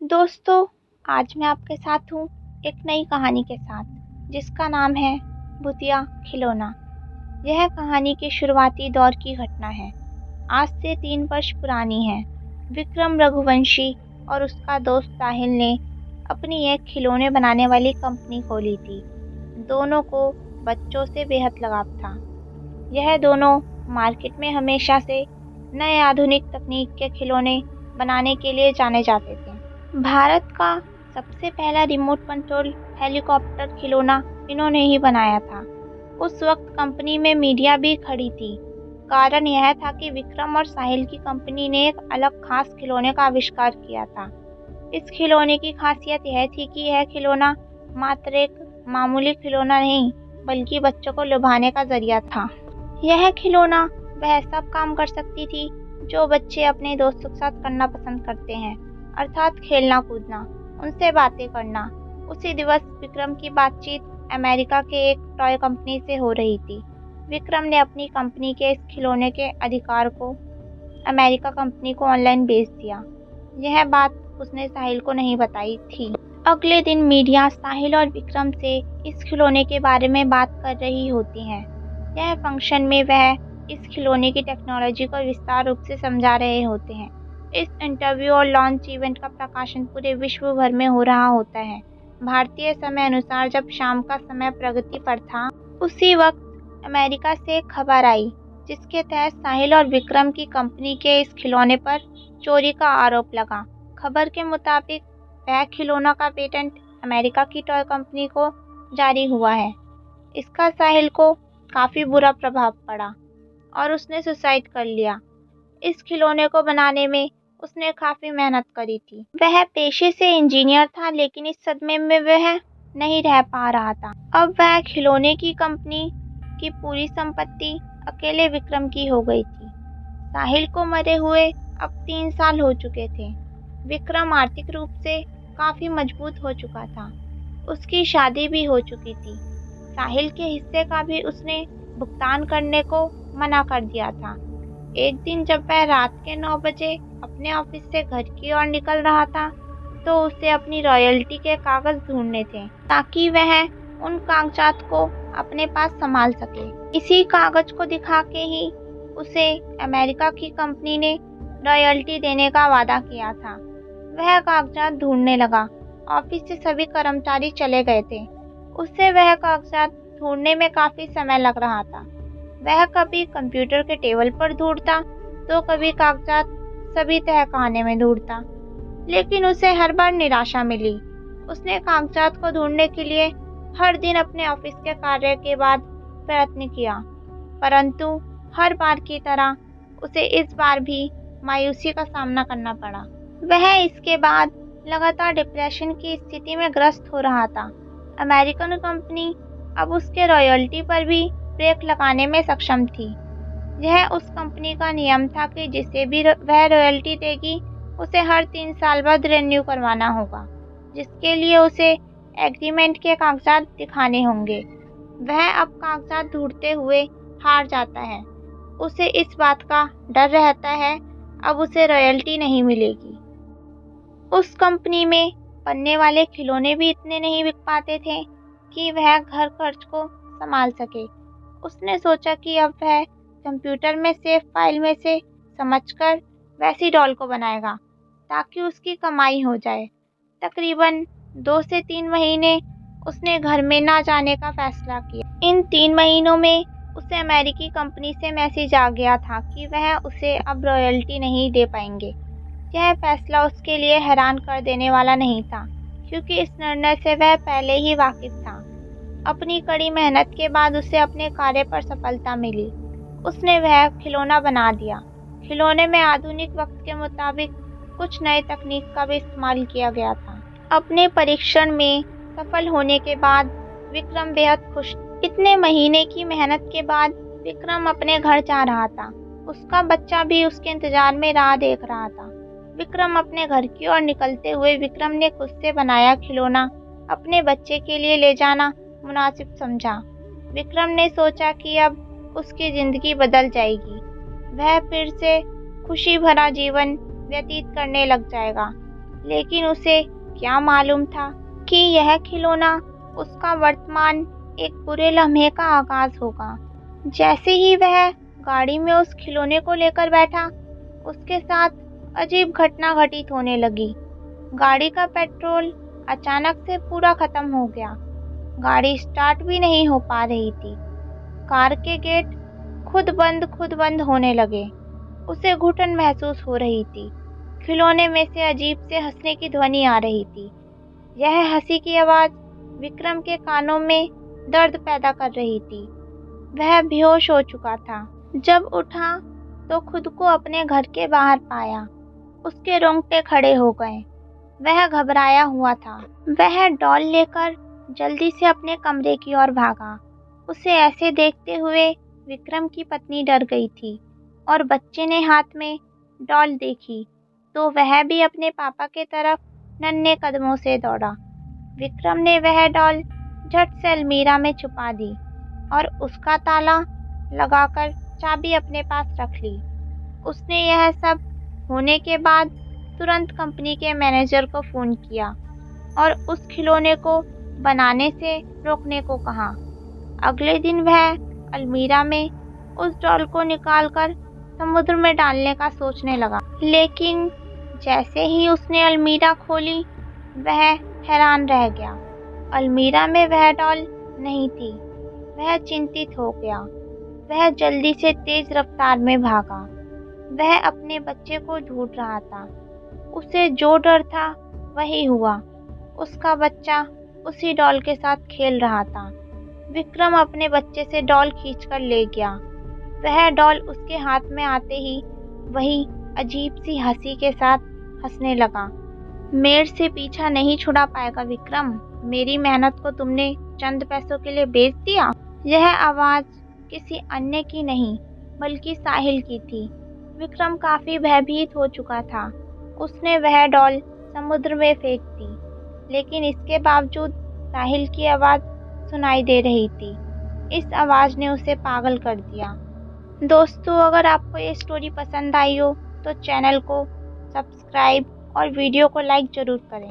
दोस्तों, आज मैं आपके साथ हूँ एक नई कहानी के साथ जिसका नाम है भूतिया खिलौना। यह कहानी के शुरुआती दौर की घटना है। आज से 3 वर्ष पुरानी है। विक्रम रघुवंशी और उसका दोस्त साहिल ने अपनी एक खिलौने बनाने वाली कंपनी खोली थी। दोनों को बच्चों से बेहद लगाव था। यह दोनों मार्केट में हमेशा से नए आधुनिक तकनीक के खिलौने बनाने के लिए जाने जाते थे। भारत का सबसे पहला रिमोट कंट्रोल हेलीकॉप्टर खिलौना इन्होंने ही बनाया था। उस वक्त कंपनी में मीडिया भी खड़ी थी। कारण यह था कि विक्रम और साहिल की कंपनी ने एक अलग खास खिलौने का आविष्कार किया था। इस खिलौने की खासियत यह थी कि यह खिलौना मात्र एक मामूली खिलौना नहीं बल्कि बच्चों को लुभाने का जरिया था। यह खिलौना वह सब काम कर सकती थी जो बच्चे अपने दोस्तों के साथ करना पसंद करते हैं, अर्थात खेलना कूदना, उनसे बातें करना। उसी दिवस विक्रम की बातचीत अमेरिका के एक टॉय कंपनी से हो रही थी। विक्रम ने अपनी कंपनी के इस खिलौने के अधिकार को अमेरिका कंपनी को ऑनलाइन बेच दिया। यह बात उसने साहिल को नहीं बताई थी। अगले दिन मीडिया साहिल और विक्रम से इस खिलौने के बारे में बात कर रही होती है। यह फंक्शन में वह इस खिलौने की टेक्नोलॉजी को विस्तार रूप से समझा रहे होते हैं। इस इंटरव्यू और लॉन्च इवेंट का प्रकाशन पूरे विश्व भर में हो रहा होता है। भारतीय समय अनुसार जब शाम का समय प्रगति पर था, उसी वक्त अमेरिका से एक खबर आई जिसके तहत साहिल और विक्रम की कंपनी के इस खिलौने पर चोरी का आरोप लगा। खबर के मुताबिक वह खिलौना का पेटेंट अमेरिका की टॉय कंपनी को जारी हुआ है। इसका साहिल को काफी बुरा प्रभाव पड़ा और उसने सुसाइड कर लिया। इस खिलौने को बनाने में उसने काफी मेहनत करी थी। वह पेशे से इंजीनियर था, लेकिन इस सदमे में वह नहीं रह पा रहा था। अब वह खिलौने की कंपनी की पूरी संपत्ति अकेले विक्रम की हो गई थी। साहिल को मरे हुए अब 3 साल हो चुके थे। विक्रम आर्थिक रूप से काफी मजबूत हो चुका था। उसकी शादी भी हो चुकी थी। साहिल के हिस्से का भी उसने भुगतान करने को मना कर दिया था। एक दिन जब वह रात के 9 बजे अपने ऑफिस से घर की ओर निकल रहा था, तो उसे अपनी रॉयल्टी के कागज ढूंढने थे ताकि वह उन कागजात को अपने पास संभाल सके। इसी कागज को दिखा के ही उसे अमेरिका की कंपनी ने रॉयल्टी देने का वादा किया था। वह कागजात ढूंढने लगा। ऑफिस से सभी कर्मचारी चले गए थे। उससे वह कागजात ढूंढने में काफी समय लग रहा था। वह कभी कंप्यूटर के टेबल पर ढूंढता तो कभी कागजात सभी तहखाने में ढूंढता, लेकिन उसे हर बार निराशा मिली। उसने कागजात को ढूंढने के लिए हर दिन अपने ऑफिस के कार्य के बाद प्रयत्न किया, परंतु हर बार की तरह उसे इस बार भी मायूसी का सामना करना पड़ा। वह इसके बाद लगातार डिप्रेशन की स्थिति में ग्रस्त हो रहा था। अमेरिकन कंपनी अब उसके रॉयल्टी पर भी ब्रेक लगाने में सक्षम थी। यह उस कंपनी का नियम था कि जिसे भी वह रॉयल्टी देगी उसे हर 3 साल बाद रिन्यू करवाना होगा, जिसके लिए उसे एग्रीमेंट के कागजात दिखाने होंगे। वह अब कागजात ढूंढते हुए हार जाता है। उसे इस बात का डर रहता है अब उसे रॉयल्टी नहीं मिलेगी। उस कंपनी में बनने वाले खिलौने भी इतने नहीं बिक पाते थे कि वह घर खर्च को संभाल सके। उसने सोचा कि अब वह कंप्यूटर में सेव फाइल में से समझकर वैसी डॉल को बनाएगा ताकि उसकी कमाई हो जाए। तकरीबन 2 से 3 महीने उसने घर में ना जाने का फैसला किया। इन 3 महीनों में उसे अमेरिकी कंपनी से मैसेज आ गया था कि वह उसे अब रॉयल्टी नहीं दे पाएंगे। यह फैसला उसके लिए हैरान कर देने वाला नहीं था, क्योंकि इस निर्णय से वह पहले ही वाकिफ था। अपनी कड़ी मेहनत के बाद उसे अपने कार्य पर सफलता मिली। उसने वह खिलौना बना दिया। खिलौने में आधुनिक वक्त के मुताबिक कुछ नए तकनीक का भी इस्तेमाल किया गया था। अपने परीक्षण में सफल होने के बाद विक्रम बेहद खुश। इतने महीने की मेहनत के बाद विक्रम अपने घर जा रहा था। उसका बच्चा भी उसके इंतजार में राह देख रहा था। विक्रम अपने घर की ओर निकलते हुए विक्रम ने खुद से बनाया खिलौना अपने बच्चे के लिए ले जाना मुनासिब समझा। विक्रम ने सोचा कि अब उसकी जिंदगी बदल जाएगी। वह फिर से खुशी भरा जीवन व्यतीत करने लग जाएगा। लेकिन उसे क्या मालूम था कि यह खिलौना उसका वर्तमान एक बुरे लम्हे का आगाज होगा। जैसे ही वह गाड़ी में उस खिलौने को लेकर बैठा, उसके साथ अजीब घटना घटित होने लगी। गाड़ी का पेट्रोल अचानक से पूरा खत्म हो गया। गाड़ी स्टार्ट भी नहीं हो पा रही थी। कार के गेट खुद बंद होने लगे। उसे घुटन महसूस हो रही थी। खिलौने में से अजीब से हंसने की ध्वनि आ रही थी। यह हंसी की आवाज विक्रम के कानों में दर्द पैदा कर रही थी। वह बेहोश हो चुका था। जब उठा तो खुद को अपने घर के बाहर पाया। उसके रोंगटे खड़े हो गए। वह घबराया हुआ था। वह डॉल लेकर जल्दी से अपने कमरे की ओर भागा। उसे ऐसे देखते हुए विक्रम की पत्नी डर गई थी और बच्चे ने हाथ में डॉल देखी तो वह भी अपने पापा के तरफ नन्हे कदमों से दौड़ा। विक्रम ने वह डॉल झट से अलमीरा में छुपा दी और उसका ताला लगाकर चाबी अपने पास रख ली। उसने यह सब होने के बाद तुरंत कंपनी के मैनेजर को फ़ोन किया और उस खिलौने को बनाने से रोकने को कहा। अगले दिन वह अलमीरा में उस डॉल को निकालकर समुद्र में डालने का सोचने लगा। लेकिन जैसे ही उसने अलमीरा खोली, वह हैरान रह गया। अलमीरा में वह डॉल नहीं थी। वह चिंतित हो गया। वह जल्दी से तेज रफ्तार में भागा। वह अपने बच्चे को ढूंढ रहा था। उसे जो डर था वही हुआ। उसका बच्चा उसी डॉल के साथ खेल रहा था। विक्रम अपने बच्चे से डॉल खींचकर ले गया। वह डॉल उसके हाथ में आते ही वही अजीब सी हंसी के साथ हंसने लगा। मेरे से पीछा नहीं छुड़ा पाएगा विक्रम। मेरी मेहनत को तुमने चंद पैसों के लिए बेच दिया। यह आवाज किसी अन्य की नहीं बल्कि साहिल की थी। विक्रम काफी भयभीत हो चुका था। उसने वह डॉल समुद्र में फेंक दी, लेकिन इसके बावजूद साहिल की आवाज सुनाई दे रही थी। इस आवाज ने उसे पागल कर दिया। दोस्तों, अगर आपको ये स्टोरी पसंद आई हो तो चैनल को सब्सक्राइब और वीडियो को लाइक ज़रूर करें।